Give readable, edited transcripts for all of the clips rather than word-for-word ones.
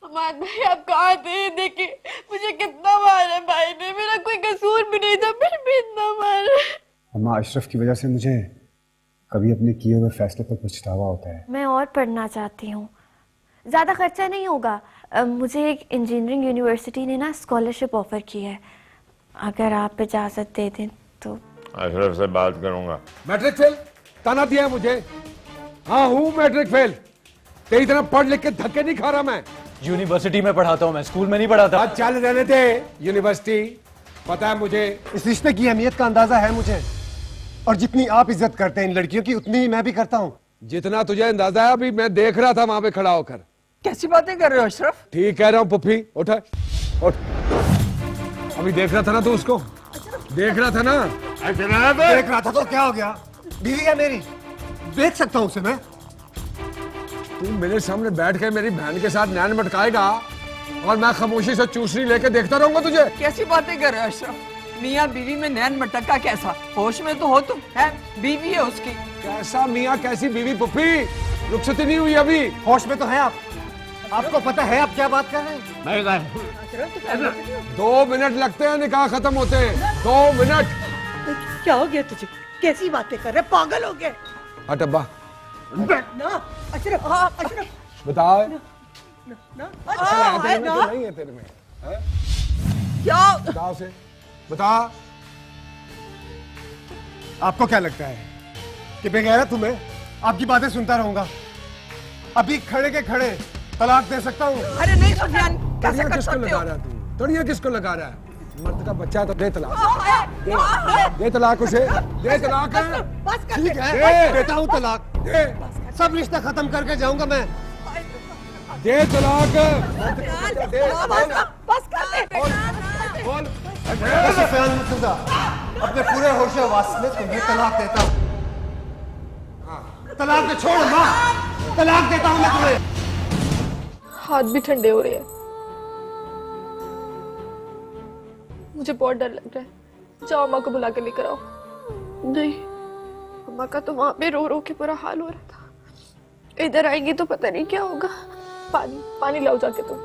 हमारे भाई आप कहाँ थे? देखिए मुझे कितना मारा भाई ने, मेरा कोई कसूर भी नहीं था, फिर भी इतना मारा। अम्मा, अशरफ की वजह से मुझे कभी अपने किए हुए फैसले पर पछतावा होता है। मैं और पढ़ना चाहती हूँ, ज़्यादा खर्चा नहीं होगा। मुझे एक इंजीनियरिंग यूनिवर्सिटी ने ना स्कॉलरशिप ऑफर की है, अगर आप इजाज़त दे दें तो। अशरफ से बात करूंगा। मैट्रिक फेल ताना दिया है मुझे। हाँ हूँ मैट्रिक फेल, तेरी तरह पढ़ लिख के धक्के नहीं खा रहा मैं। यूनिवर्सिटी में पढ़ाता हूँ मैं, स्कूल में नहीं पढ़ाता। आज चल रहने दे यूनिवर्सिटी, पता है मुझे। इस रिश्ते की अहमियत का अंदाजा है मुझे, और जितनी आप इज्जत करते हैं इन लड़कियों की उतनी ही मैं भी करता हूँ। जितना तुझे अंदाजा है अभी मैं देख रहा था वहां पे खड़ा होकर। कैसी बातें कर रहे हो अशरफ? ठीक कह रहा हूँ पुप्पी, उठ उठ। अभी देख रहा था ना तू उसको, देख रहा था ना। देख रहा था तो क्या हो गया? बीवी है मेरी, देख सकता हूँ उसे मैं। तू मेरे सामने बैठ के मेरी बहन के साथ नैन मटकाएगा और मैं खामोशी से चूसनी लेके देखता रहूंगा तुझे? कैसी बातें कर रहे हो अशरफ? मियाँ बीवी में नैन मटका कैसा? होश में तो हो तुम, है बीवी है उसकी। कैसा मियाँ कैसी बीवी पुप्पी, रुखसती नहीं हुई अभी। होश में तो है आप, आपको पता है आप क्या बात कर रहे हैं? 2 मिनट लगते हैं निकाह खत्म होते हैं, 2 मिनट। क्या हो गया तुझे? कैसी बातें कर रहे, पागल हो गए? हट अब्बा, ना अशरफ, अशरफ बता। ना तेरे में तो नहीं है, तेरे में है? क्या? बता उसे, बता। आपको क्या लगता है कि बेगैरत हूं मैं? आपकी बातें सुनता रहूंगा? अभी खड़े के खड़े तलाक दे सकता हूँ। अरे नहीं सुफियान, कैसे तड़िया कर किसको सकते लगा हो? रहा है तू? तड़िया किसको लगा रहा है? मर्द का बच्चा है तो दे तलाक, दे तलाक उसे, दे तलाक। ठीक है, देता हूँ तलाक, दे, सब रिश्ता खत्म करके जाऊंगा मैं। दे तलाक। बस कर दे। बोल। सुफियान मुर्तजा, अपने पूरे होश वास में तुम्हें तलाक देता हूँ। तलाक दे, छोड़ माँ, तलाक देता हूँ मैं तुम्हें। हाथ भी ठंडे हो रहे हैं, मुझे बहुत डर लग रहा है। जाओ अम्मा को बुला के लेकर आओ। नहीं, अम्मा का तो वहां पे रो रो के बुरा हाल हो रहा था, इधर आएंगी तो पता नहीं क्या होगा। पानी पानी लाओ जाके तुम।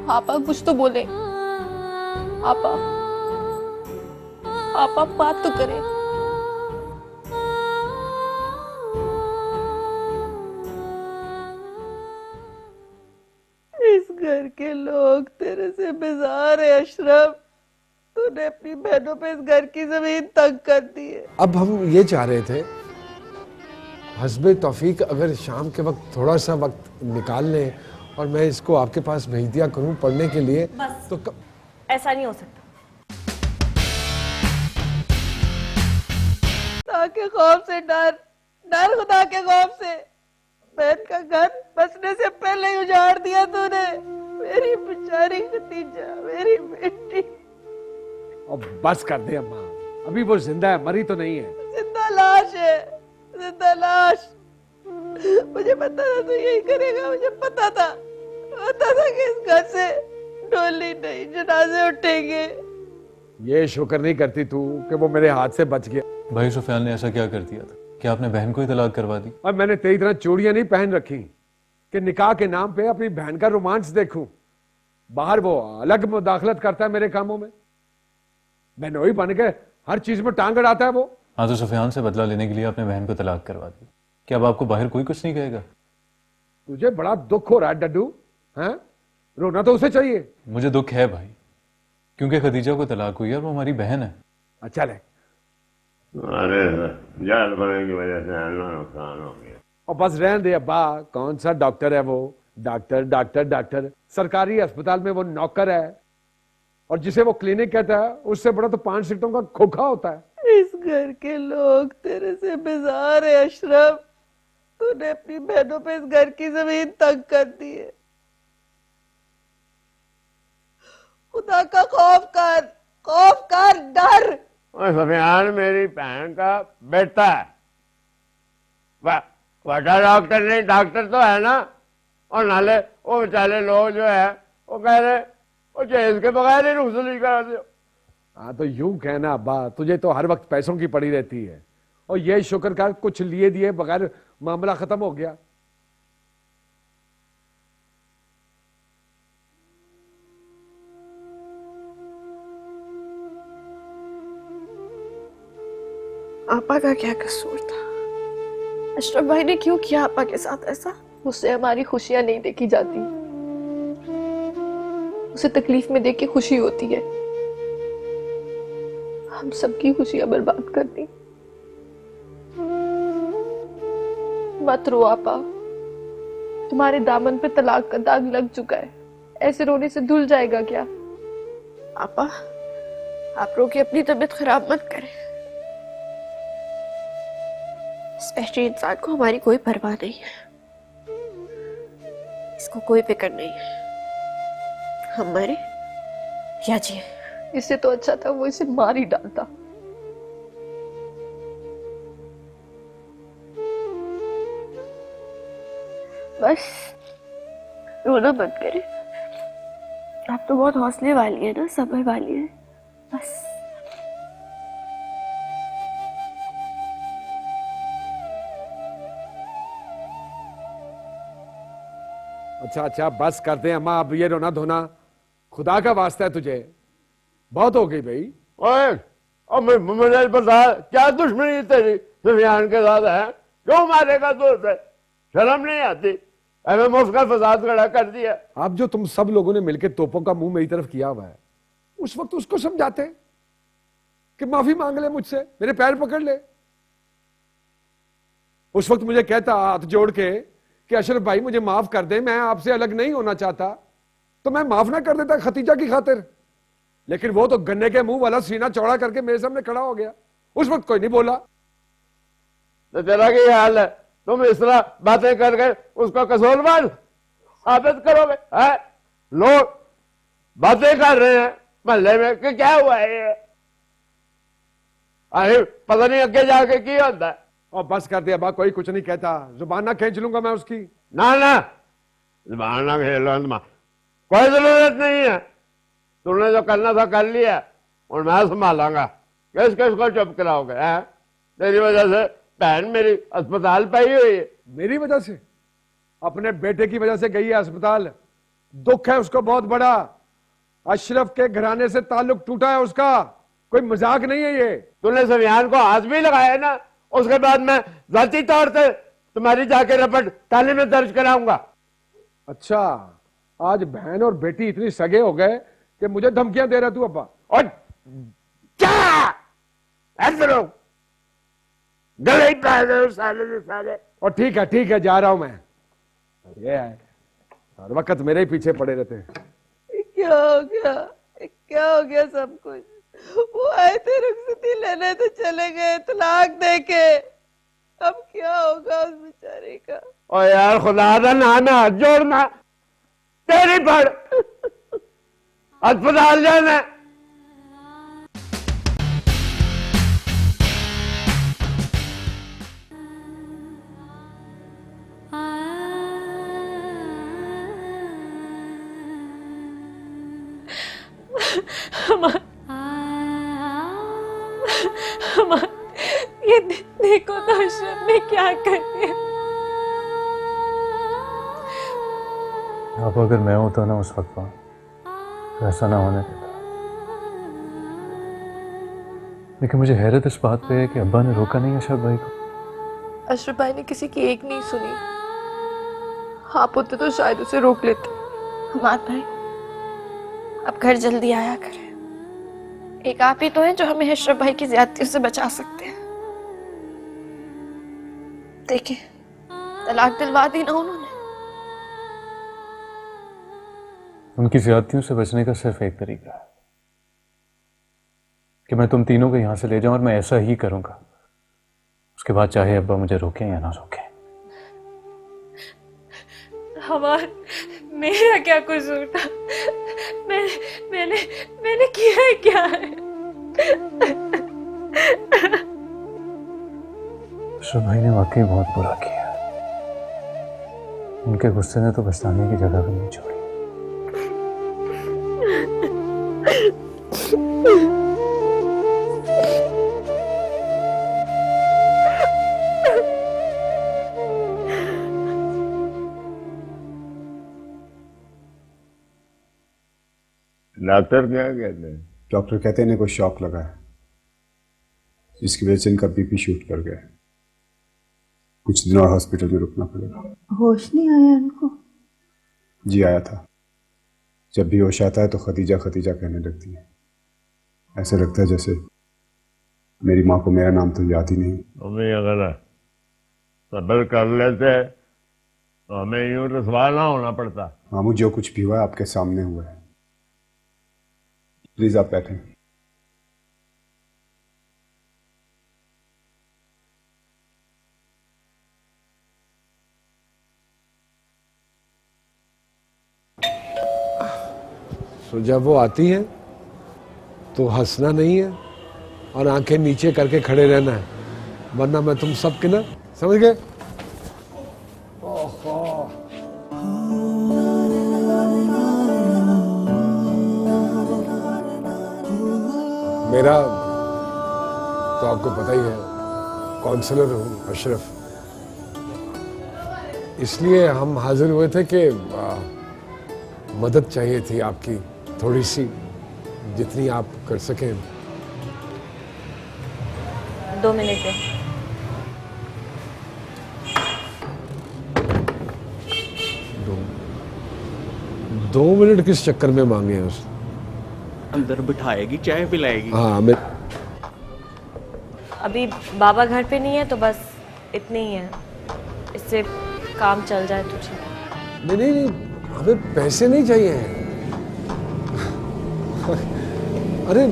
आपा कुछ तो बोले, आपा आपा बात तो करें। इस घर के लोग तेरे से बेजार है अशरफ। तूने अपनी बहनों पे इस घर की जमीन तंग कर दी है। अब हम ये चाह रहे थे हस्बे तौफीक अगर शाम के वक्त थोड़ा सा वक्त निकाल लें और मैं इसको आपके पास भेज दिया करूं पढ़ने के लिए। बस तो ऐसा नहीं हो सकता। खुदा के खौफ से डर, डर खुदा के खौफ से। बहन का घर बसने से पहले ही उजाड़ दिया तूने। मेरी बेचारी खतीजा, मेरी बेटी। अब बस कर दे अम्मा, अभी वो जिंदा है, मरी तो नहीं है। जिंदा लाश है, जिंदा लाश। मुझे पता था तू यही करेगा, मुझे पता था कि इस घर से डोली नहीं जनाजे उठेंगे। ये शुक्र नहीं करती तू कि वो मेरे हाथ से बच गया। भाई सुफियान ने ऐसा क्या कर दिया था? क्या आपने बहन को ही तलाक करवा दी? और मैंने तेरी तरह चूड़ियां नहीं पहन रखी कि निकाह के नाम पे अपनी बहन का रोमांस देखूं। बाहर वो अलग मुदाखलत करता है मेरे कामों में, बहनोई बन के हर चीज में टांग अड़ाता है वो। हाँ तो सुफियान से बदला लेने के लिए आपने बहन को तलाक करवा दी, क्या अब आपको बाहर कोई कुछ नहीं कहेगा? तुझे बड़ा दुख हो रहा है डड्डू, हैं? रोना तो उसे चाहिए। मुझे दुख है भाई, क्योंकि खदीजा को तलाक हुई है और वो हमारी बहन है। अच्छा ले, अरे जाल पड़ने की वजह से नुकसान हो गया। और बस रहने दे अब्बा, कौन सा डॉक्टर है वो? डॉक्टर डॉक्टर डॉक्टर, सरकारी अस्पताल में वो नौकर है, और जिसे वो क्लिनिक कहता है उससे बड़ा तो 5 सीटों का खोखा होता है। इस घर के लोग तेरे से बेजार है अशरफ। तूने अपनी बहनों पे इस घर की जमीन तंग कर दी है। खुदा का खौफ कर, डर। और सुफियान मेरी बहन का बेटा है, बड़ा डॉक्टर नहीं, डॉक्टर तो है ना। और नाले वो बेचारे लोग जो है वो कह रहे वो जेल के बगैर ही रुखसती करा दो। हाँ तो यूं कहना अब्बा, तुझे तो हर वक्त पैसों की पड़ी रहती है, और ये शुक्र कर कुछ लिए दिए बगैर मामला खत्म हो गया। आपा का क्या कसूर था? अशरफ भाई ने क्यों किया आपा के साथ ऐसा? उससे हमारी खुशियां नहीं देखी जाती, उसे तकलीफ में देख के खुशी होती है। हम सबकी खुशियां बर्बाद कर दी। मत रो आपा, तुम्हारे दामन पे तलाक का दाग लग चुका है, ऐसे रोने से धुल जाएगा क्या? आपा, आप रो के अपनी तबीयत खराब मत करें। स्पेशली इंसान को हमारी कोई परवाह नहीं है, इसको कोई फिक्र नहीं है हम मरे या जिए। इससे तो अच्छा था वो इसे मार ही डालता। बस रोना बंद करें, आप तो बहुत हौसले वाली है ना, सब्र वाली है। बस अच्छा अच्छा बस करते हैं अम्मा, अब ये रोना धोना, खुदा का वास्ता है तुझे, बहुत हो गई भाई। ओए, अब मुझे बता, क्या दुश्मनी तेरी सुफियान के साथ है? क्यों मारेगा तू उसे? शर्म नहीं आती? हमें मुफ्त का फसाद खड़ा कर दिया। अब जो तुम सब लोगों ने मिलकर तोपों का मुंह मेरी तरफ किया हुआ है, उस वक्त उसको समझाते कि माफी मांग ले मुझसे, मेरे पैर पकड़ ले। उस वक्त मुझे कहता हाथ जोड़ के कि अशरफ भाई मुझे माफ कर दे, मैं आपसे अलग नहीं होना चाहता, तो मैं माफ ना कर देता खतीजा की खातिर। लेकिन वो तो गन्ने के मुंह वाला सीना चौड़ा करके मेरे सामने खड़ा हो गया, उस वक्त कोई नहीं बोला। तो तेरा क्या हाल है? तुम इस तरह बातें करके उसको कसूरवार साबित करोगे? है लोग बातें कर रहे हैं मोहल्ले में कि क्या हुआ है ये, अरे पता नहीं आगे जाके क्या होता है। और बस कर दिया बा, कोई कुछ नहीं कहता, जुबान ना खींच लूंगा मैं उसकी। ना ना जुबान ना खेलो, कोई जरूरत नहीं है, तुमने जो करना था कर लिया, और मैं संभालांगा। किस किस को चुप कराओगे? है तेरी वजह से बहन मेरी अस्पताल पाई हुई है। मेरी वजह से? अपने बेटे की वजह से गई है अस्पताल, दुख है उसको बहुत बड़ा। अशरफ के घराने से ताल्लुक टूटा है उसका, कोई मजाक नहीं है ये। तूने सफियान को हाथ भी लगाया ना, उसके बाद मैं जाती तौर से तुम्हारी जाके रपट थाने में दर्ज कराऊंगा। अच्छा, आज बहन और बेटी इतनी सगे हो गए कि मुझे धमकियां दे रहा तू अब्बा? और क्या ऐसे लोग गले ही पा रहे हो साले साले। और ठीक है जा रहा हूं मैं। ये है हर वक्त मेरे ही पीछे पड़े रहते हैं। क्या हो गया? क्या हो गया सब कुछ? वो आए थे रुखसती लेने तो चले गए तलाक देके, अब क्या होगा उस बेचारे का? और यार खुदा का नाम है, हाथ जोड़ना तेरी पड़ अस्पताल जाना। ये देखो तो अशरफ ने क्या कर दिया। अब अगर मैं होता ना उस वक्त वहां, तो ऐसा ना होने देता। लेकिन मुझे हैरत इस बात पे है कि अब्बा ने रोका नहीं अशरफ भाई को। अशरफ भाई ने किसी की एक नहीं सुनी, आप होते तो शायद उसे रोक लेते। हमाद भाई, अब घर जल्दी आया करें, एक आप ही तो हैं जो हमें अशरफ भाई की ज्यादतियों से बचा सकते हैं। देखिए, तलाक दिलवा दी ना उन्होंने। उनकी ज्यादतियों से बचने का सिर्फ एक तरीका है कि मैं तुम तीनों को यहां से ले जाऊं, और मैं ऐसा ही करूंगा। उसके बाद चाहे अब्बा मुझे रोके या ना रोके। हमार, मेरा क्या कसूर था? मैंने किया है क्या है? अशरफ भाई ने वाकई बहुत बुरा किया। उनके गुस्से ने तो पछताने की जगह भी नहीं छोड़ी। डॉक्टर क्या कहते हैं? डॉक्टर कहते हैं इन्हें कोई शॉक लगा है, जिसकी वजह से इनका बीपी शूट कर गया है। कुछ दिन और हॉस्पिटल में रुकना पड़ेगा। होश नहीं आया इनको? जी आया था। जब भी होश आता है तो खदीजा खदीजा कहने लगती है। ऐसा लगता है जैसे मेरी माँ को मेरा नाम तो याद ही नहीं। मम्मी अगर सब्र कर लेते तो हमें यूं रसवा ना होना पड़ता। मामू जो कुछ भी हुआ है आपके सामने हुआ है। प्लीज आप बैठें। तो जब वो आती है तो हंसना नहीं है और आंखें नीचे करके खड़े रहना है, वरना मैं तुम सबके ना, समझ गए? मेरा तो आपको पता ही है, काउंसलर हूँ अशरफ। इसलिए हम हाजिर हुए थे कि मदद चाहिए थी आपकी, थोड़ी सी, जितनी आप कर सकें। 2 मिनट है। दो मिनट किस चक्कर में मांगे हैं उसने? अंदर बिठाएगी, चाय पिलाएगी। हाँ, मैं अभी बाबा घर पे नहीं है तो बस इतनी ही है, इससे काम चल जाए तो ठीक। नहीं नहीं नहीं, हमें पैसे नहीं चाहिए हैं। अरे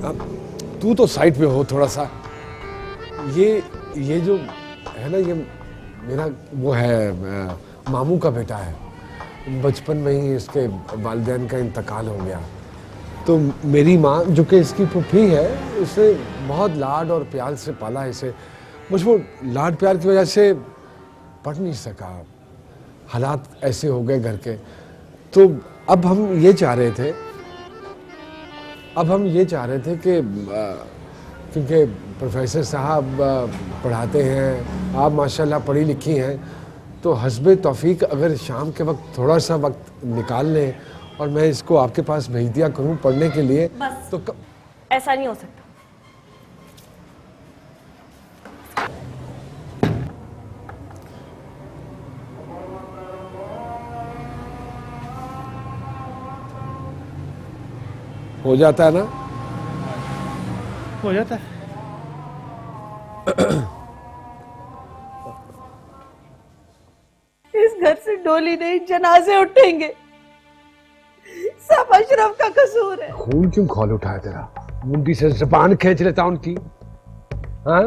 अब तू तो साइड पे हो थोड़ा सा। ये जो है ना, ये मेरा वो है, मामू का बेटा है। बचपन में ही इसके वालिदैन का इंतकाल हो गया, तो मेरी माँ जो कि इसकी फूफी है, उसे बहुत लाड और प्यार से पाला है इसे। मुझ वो लाड प्यार की वजह से पढ़ नहीं सका, हालात ऐसे हो गए घर के। तो अब हम ये चाह रहे थे कि क्योंकि प्रोफेसर साहब पढ़ाते हैं, आप माशाल्लाह पढ़ी लिखी हैं, तो हस्बे तौफीक अगर शाम के वक्त थोड़ा सा वक्त निकाल लें और मैं इसको आपके पास भेज दिया करूं पढ़ने के लिए। बस तो ऐसा नहीं हो सकता। हो जाता है ना? हो जाता है। इस घर से डोली नहीं, जनाजे उठेंगे। सब अशरफ का कसूर है। खून क्यों खोल उठाया तेरा? मुंडी से जुबान खींच लेता उनकी। हाँ,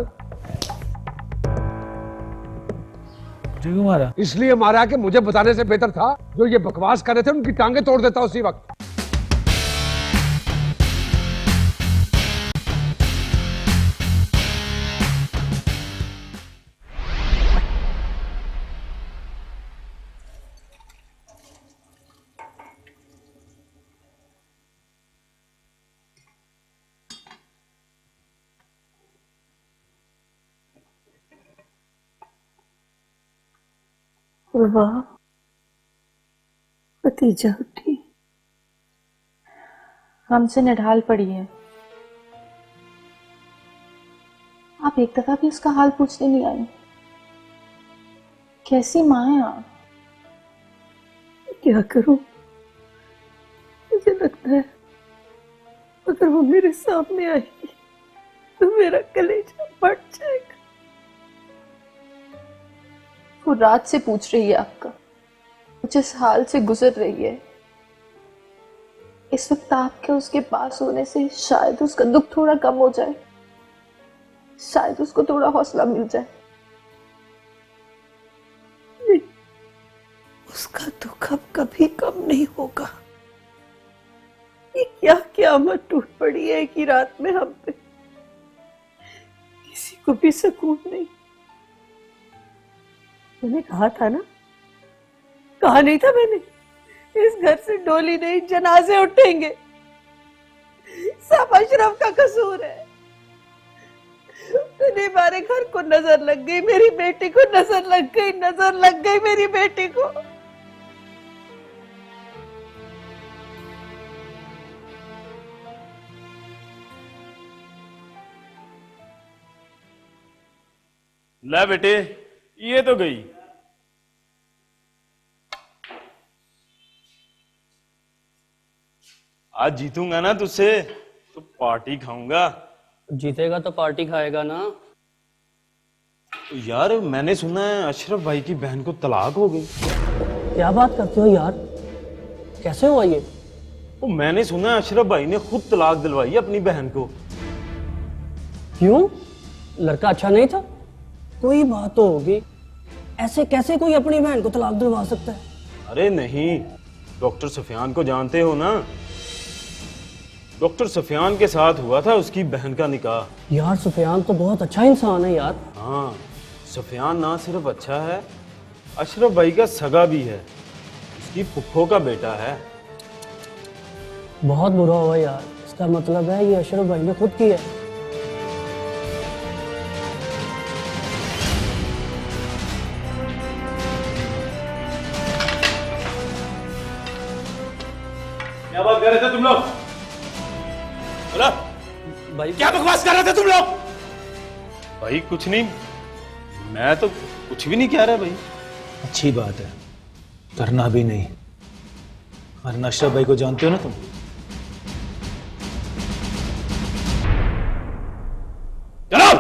क्यों मारा? इसलिए मारा कि मुझे बताने से बेहतर था जो ये बकवास कर रहे थे उनकी टांगे तोड़ देता उसी वक्त। वाह, भतीजा उठी। हमसे निढाल पड़ी है। आप एक दफा भी उसका हाल पूछने नहीं आई। कैसी माँ है आप? क्या करूं, मुझे लगता है अगर वो मेरे सामने आएगी तो मेरा कलेजा फट जाएगा। वो रात से पूछ रही है आपका, कुछ इस हाल से गुजर रही है। इस वक्त आपके उसके पास होने से शायद उसका दुख थोड़ा कम हो जाए, शायद उसको थोड़ा हौसला मिल जाए। उसका दुख अब कभी कम नहीं होगा। ये क्या क़यामत टूट पड़ी है कि रात में हम पे, किसी को भी सुकून नहीं। मैंने कहा था ना, कहा नहीं था मैंने, इस घर से डोली नहीं, जनाजे उठेंगे। सब अशरफ का कसूर है। मेरे बारे घर को नजर लग गई, मेरी बेटी को नजर लग गई, मेरी बेटी को। ले बेटे, ये तो गई। आज जीतूंगा ना तुझसे तो पार्टी खाऊंगा। जीतेगा तो पार्टी खाएगा ना। तो यार मैंने सुना है अशरफ भाई की बहन को तलाक हो गई। क्या बात करते हो यार, कैसे हुआ ये? तो मैंने सुना है अशरफ भाई ने खुद तलाक दिलवाई है अपनी बहन को। क्यों? लड़का अच्छा नहीं था? कोई बात तो होगी, ऐसे कैसे कोई अपनी बहन को तलाक दिलवा सकता है? अरे नहीं, डॉक्टर सफियान को जानते हो ना? डॉक्टर सफियान के साथ हुआ था उसकी बहन का निकाह। यार सुफियान तो बहुत अच्छा इंसान है यार। हाँ, सफियान ना सिर्फ अच्छा है, अशरफ भाई का सगा भी है, उसकी फुफ्फो का बेटा है। बहुत बुरा हुआ यार, इसका मतलब है ये अशरफ भाई ने खुद किया है। क्या बात कर रहे थे तुम लोग? बोला भाई क्या बकवास कर रहे थे तुम लोग? भाई कुछ नहीं, मैं तो कुछ भी नहीं कह रहा भाई। अच्छी बात है, करना भी नहीं। और अशरफ भाई को जानते हो ना तुम? चलो।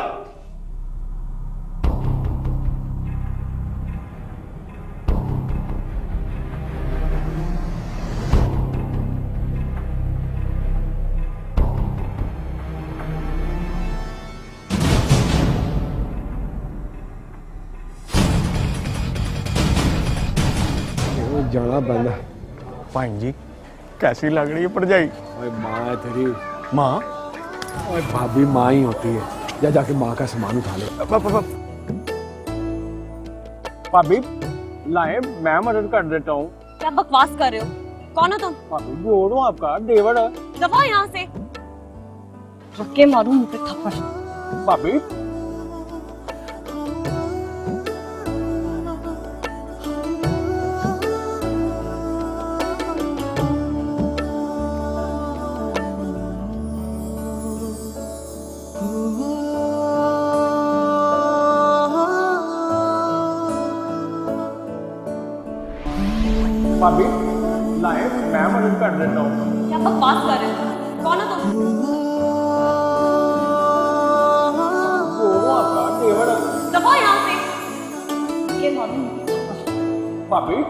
जाना पैंदा। भाई जी कैसी लग रही है भरजाई? ओए माँ है तेरी। माँ? ओए भाभी माँ ही होती है, जा जाके माँ का सामान उठा ले। भाभी लाए, मैं मदद कर देता हूँ। क्या बकवास कर रहे हो? कौन हो तुम? भाभी जोड़ हूँ आपका, डेविड है। दफा यहाँ से, रख के मारूं मुझे थप्पड़। भाभी भाभी लाए, मैं मदद कर देता हूँ। क्या बकवास कर रहे हो? कौन हो तुम? जोड़ हूँ आपका, डेविड है। दफा यहाँ से, ये मारूं मुझे थप्पड़। भाभी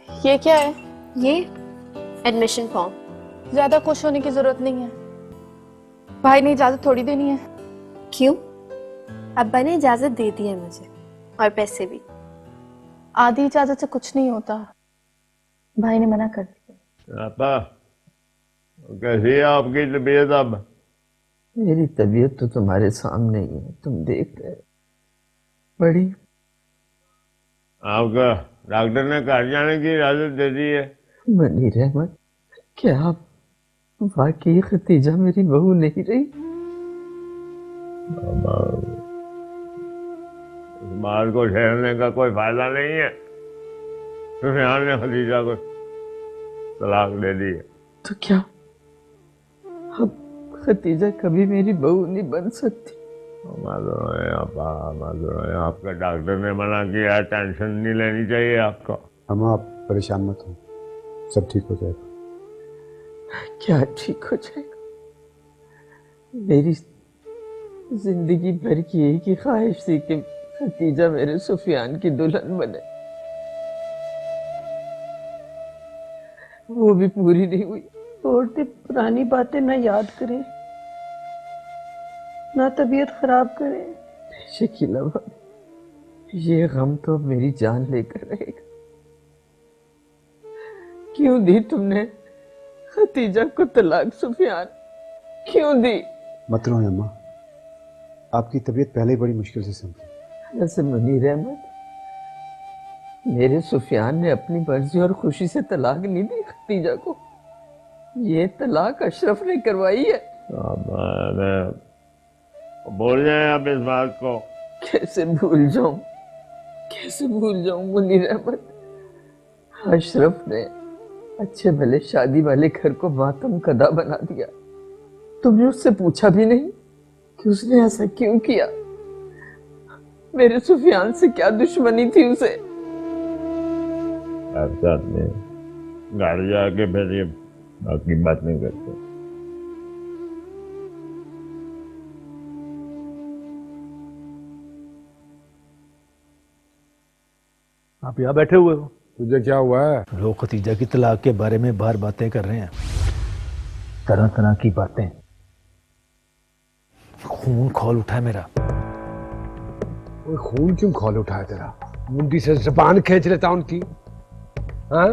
ये क्या है? ये एडमिशन फॉर्म। ज्यादा खुश होने की जरूरत नहीं है, भाई ने इजाजत थोड़ी देनी है। क्यों? अब्बा ने इजाजत दे दी है मुझे, और पैसे भी। आधी इजाजत से कुछ नहीं होता, भाई ने मना कर दिया। आपा कैसी है आपकी तबीयत अब? मेरी तबीयत तो तुम्हारे सामने ही है, तुम देख रहे हो। बड़ी आपका डॉक्टर ने घर जाने की इजाजत दे दी है। मनीर अहमद, क्या आप वाकई खतीजा मेरी बहू नहीं रही? इस बात को ठहरने का कोई फायदा नहीं है, सुफियान ने खदीजा को तलाक दे दी है। तो क्या अब खतीजा कभी मेरी बहू नहीं बन सकती? मालूम है आपा, मालूम है, आपका डॉक्टर ने मना किया, टेंशन नहीं लेनी चाहिए आपको। अम्मा आप परेशान मत हो, सब ठीक हो जाएगा। क्या ठीक हो जाएगा? मेरी जिंदगी भर की एक ही ख्वाहिश थी कि खतीजा मेरे सुफियान की दुल्हन बने, वो भी पूरी नहीं हुई। औरतें पुरानी बातें ना याद करें, ना तबीयत खराब करें। शकीला भाभी, ये गम तो मेरी जान लेकर रहेगा। क्यों दी तुमने खतीजा को तलाक सुफियान? क्यों दी? मत रोएं अम्मा, आपकी तबीयत पहले ही बड़ी मुश्किल से संभली। वैसे मनीर अहमद, मेरे सुफियान ने अपनी मर्जी और खुशी से तलाक नहीं दी खतीजा को, ये तलाक अशरफ ने करवाई है। भूल जाए अब इस बात को। कैसे भूल जाऊं, कैसे भूल जाऊं मुनीर अहमद। अशरफ ने अच्छे भले शादी वाले घर को मातम कदा बना दिया। तुमने उससे पूछा भी नहीं कि उसने ऐसा क्यों किया? मेरे सुफियान से क्या दुश्मनी थी उसे? घर जाके फिर ये बाकी बात नहीं करते। आप यहाँ बैठे हुए हो, तुझे क्या हुआ है? लोग खतीजा की तलाक के बारे में बाहर बातें कर रहे हैं, तरह तरह की बातें। खून खौल उठा है मेरा। वो खून क्यों खौल उठा है तेरा? मुंडी से जबान खींच लेता उनकी। हाँ?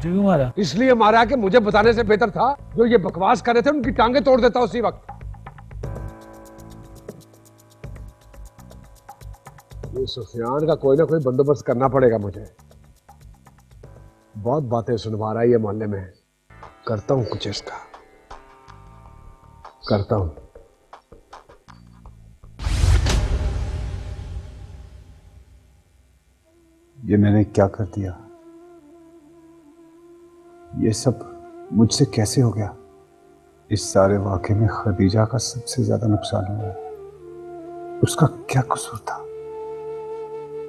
क्यों मारा? इसलिए मारा कि मुझे बताने से बेहतर था जो ये बकवास कर रहे थे उनकी टांगे तोड़ देता उसी वक्त। ये सुफियान का कोई ना कोई बंदोबस्त करना पड़ेगा मुझे। बहुत बातें सुनवा रहा है ये मोहल्ले में। करता हूं कुछ इसका, करता हूं। ये मैंने क्या कर दिया? ये सब मुझसे कैसे हो गया? इस सारे वाकये में खदीजा का सबसे ज्यादा नुकसान हुआ। उसका क्या कसूर था?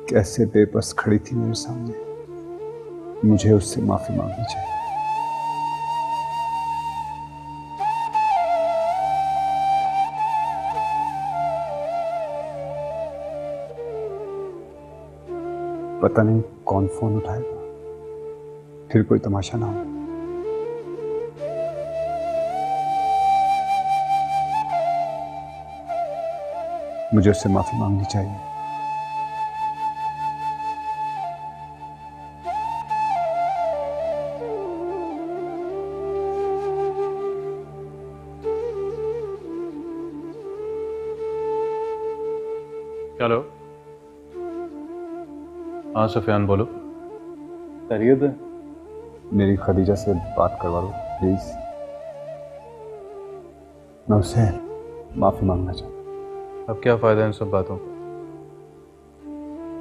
कैसे बेबस खड़ी थी मेरे सामने। मुझे उससे माफी मांगनी चाहिए। पता नहीं कौन फोन उठाएगा, फिर कोई तमाशा ना हो। मुझे उससे माफी मांगनी चाहिए। चलो। हाँ सुफियान बोलो। खैरियत है? मेरी खदीजा से बात करवा दो प्लीज। मैं उससे माफी मांगना चाहता हूँ। अब क्या फायदा इन सब बातों का?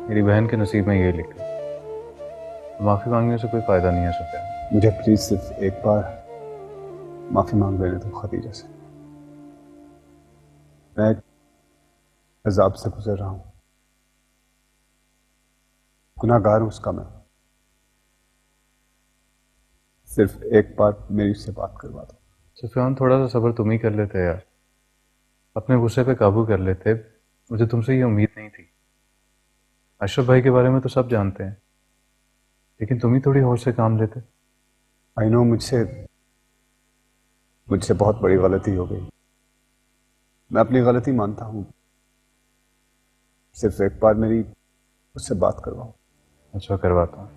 मेरी बहन के नसीब में ये लिखा, माफी मांगने से कोई फायदा नहीं है सुफियान। मुझे प्लीज सिर्फ एक बार माफी मांग लेने दो खदीजा से। मैं अजाब से गुजर रहा हूं, गुनाहगार हूं उसका मैं। सिर्फ एक बार मेरी उससे बात करवा दो। सुफियान थोड़ा सा सब्र तुम ही कर लेते यार, अपने गुस्से पे काबू कर लेते। मुझे तुमसे ये उम्मीद नहीं थी। अशरफ भाई के बारे में तो सब जानते हैं, लेकिन तुम ही थोड़ी होश से काम लेते। आई नो मुझसे बहुत बड़ी गलती हो गई। मैं अपनी गलती मानता हूं। सिर्फ एक बार मेरी उससे बात करवाओ। अच्छा करवाता हूँ।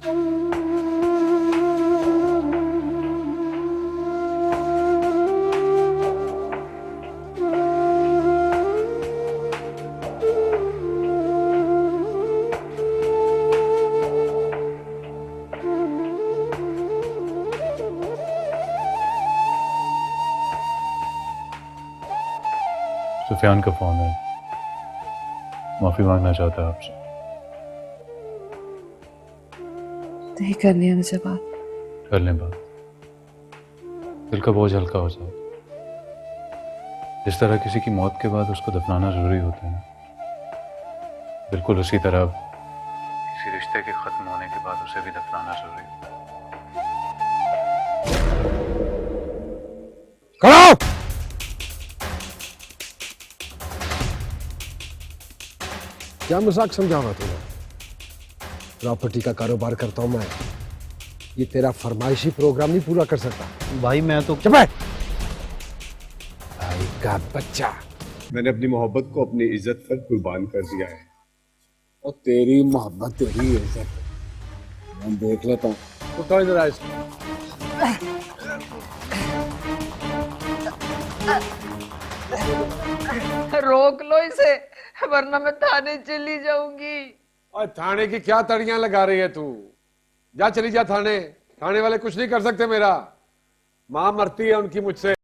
सुफियान का फोन है, माफी मांगना चाहता है आपसे। नहीं करनी है मुझे बात। कर लें बात, दिल का बोझ हल्का हो जाए। जिस तरह किसी की मौत के बाद उसको दफनाना जरूरी होता है, बिल्कुल उसी तरह किसी रिश्ते के खत्म होने के बाद उसे भी दफनाना जरूरी होता है। करो! क्या मजाक समझावा तुम्हें? प्रॉपर्टी का कारोबार करता हूं मैं। ये तेरा फरमाइशी प्रोग्राम नहीं पूरा कर सकता। भाई मैं तो चुप है! भाई का बच्चा। मैंने अपनी मोहब्बत को अपनी इज्जत पर कुर्बान कर दिया है, और तेरी मोहब्बत तेरी इज्जत मैं देख लेता हूँ। उठो इधर आ। रोक लो इसे, वरना मैं थाने चली जाऊंगी। और थाने की क्या तड़ियां लगा रही है तू? जा, चली जा थाने। थाने वाले कुछ नहीं कर सकते मेरा। मां मरती है उनकी मुझसे।